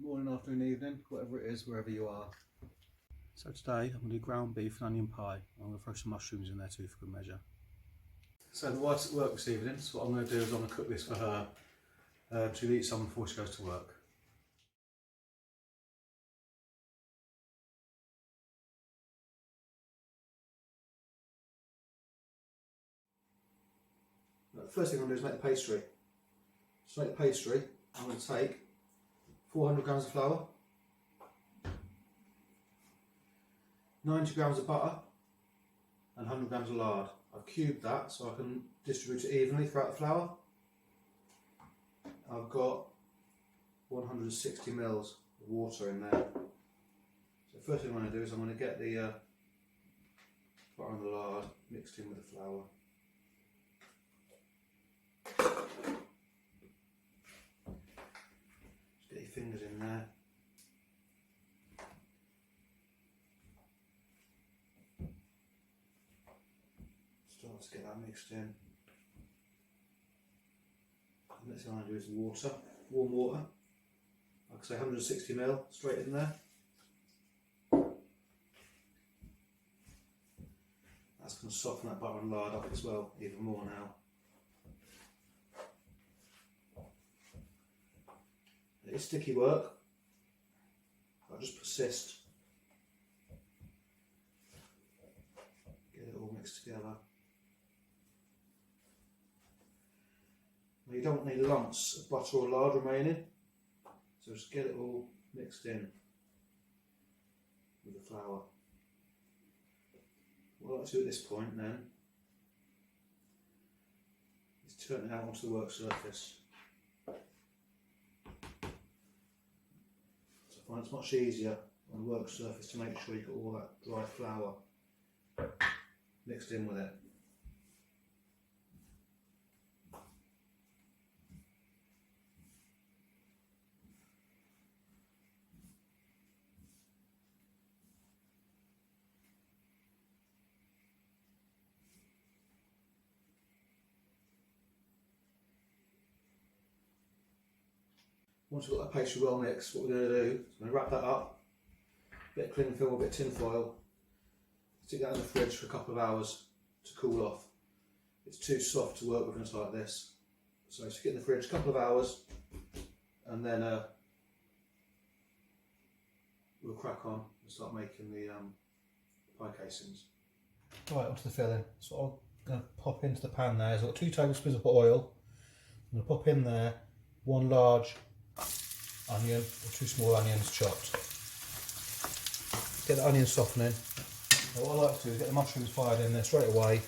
morning, afternoon, evening, whatever it is, wherever you are. So today I'm going to do ground beef and onion pie. I'm going to throw some mushrooms in there too for good measure. So the wife's at work this evening, so what I'm going to do is I'm going to cook this for her. She'll eat some before she goes to work. The first thing I'm going to do is make the pastry. To make the pastry, I'm going to take 400 grams of flour, 90 grams of butter and 100 grams of lard. I've cubed that so I can distribute it evenly throughout the flour. I've got 160 mils of water in there. So the first thing I'm going to do is I'm going to get the butter and the lard mixed in with the flour. Just get your fingers in there. Start to get that mixed in. The next thing I'm going to do is water, warm water. Like I say, 160 ml straight in there. That's going to soften that butter and lard up as well, even more now. It is sticky work, I'll just persist. Get it all mixed together. Now you don't want any lumps of butter or lard remaining, so just get it all mixed in with the flour. What I like to do at this point then is turn it out onto the work surface. So I find it's much easier on the work surface to make sure you've got all that dry flour mixed in with it. Once we've got that pastry well mixed, what we're going to do is we're going to wrap that up, a bit of cling film, a bit of tin foil, stick that in the fridge for a couple of hours to cool off. It's too soft to work with when it's like this, so stick it in the fridge a couple of hours and then we'll crack on and start making the pie casings. Right, onto the filling. So I'm going to pop into the pan there. So I've got 2 tablespoons of oil. I'm going to pop in there 1 large onion or 2 small onions chopped. Get the onion softening. Now what I like to do is get the mushrooms fired in there straight away,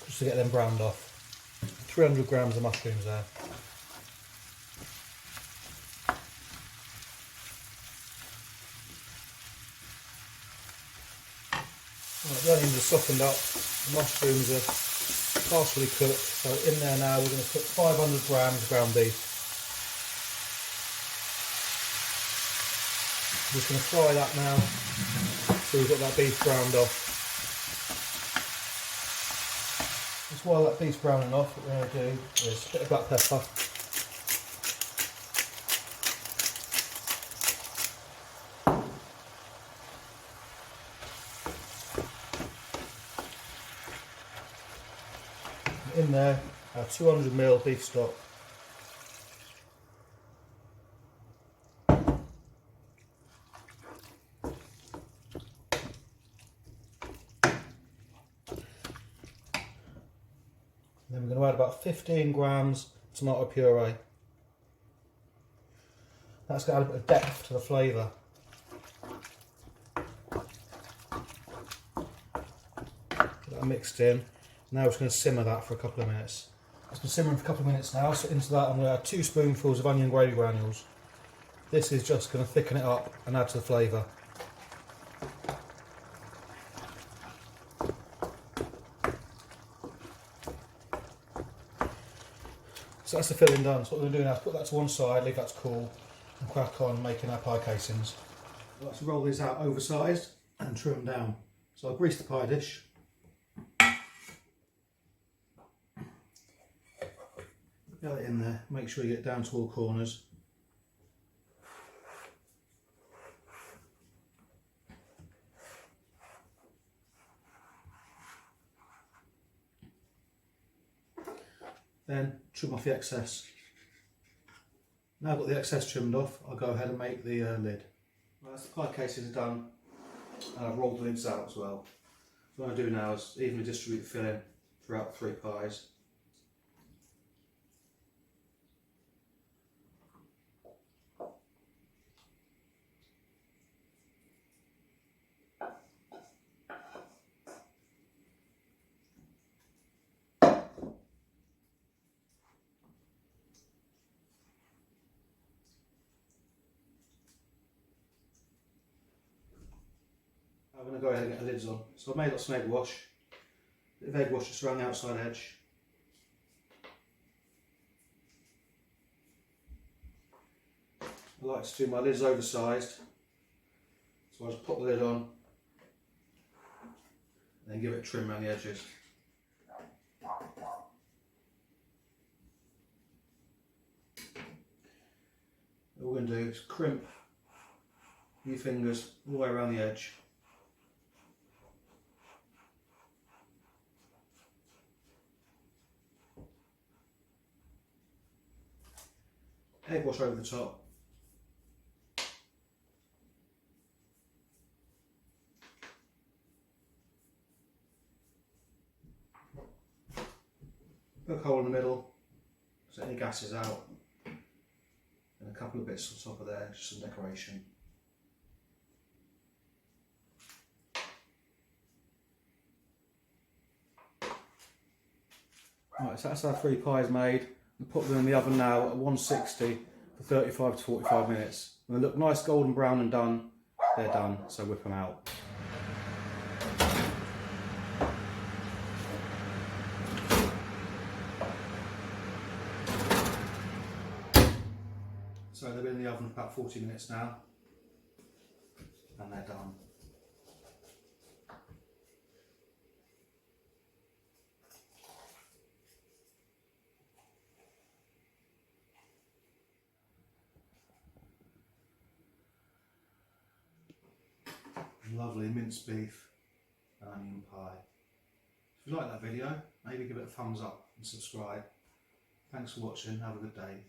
just to get them browned off. 300 grams of mushrooms there. Right, the onions are softened up, the mushrooms are partially cooked, so in there now we're going to put 500 grams of ground beef. I'm just going to fry that now, so we've got that beef browned off. Just while that beef's browning off, what we're going to do is a bit of black pepper. In there, our 200 ml beef stock. Then we're going to add about 15 grams tomato puree. That's going to add a bit of depth to the flavour. Get that mixed in. Now we're just going to simmer that for a couple of minutes. It's been simmering for a couple of minutes now, so into that I'm going to add 2 spoonfuls of onion gravy granules. This is just going to thicken it up and add to the flavour. So that's the filling done. So what we're going to do now is put that to one side, leave that to cool, and crack on making our pie casings. I like to roll these out oversized and trim them down. So I'll grease the pie dish. Get it in there, make sure you get it down to all corners. then trim off the excess. Now I've got the excess trimmed off, I'll go ahead and make the lid. Right, the pie cases are done, and I've rolled the lids out as well. So what I do now is evenly distribute the filling throughout the 3 pies. I'm going to go ahead and get the lids on. So I've made up some egg wash, a bit of egg wash just around the outside edge. I like to do my lids oversized, so I just pop the lid on and then give it a trim around the edges. What we're going to do is crimp your fingers all the way around the edge. Egg wash over the top. Poke a hole in the middle, so any gases out, and a couple of bits on top of there, just some decoration. Right, so that's our 3 pies made. We'll put them in the oven now at 160 for 35 to 45 minutes. When they look nice golden brown and done, they're done, so whip them out. So they've been in the oven for about 40 minutes now, and they're done. Lovely minced beef and onion pie. If you like that video, maybe give it a thumbs up and subscribe. Thanks for watching, have a good day.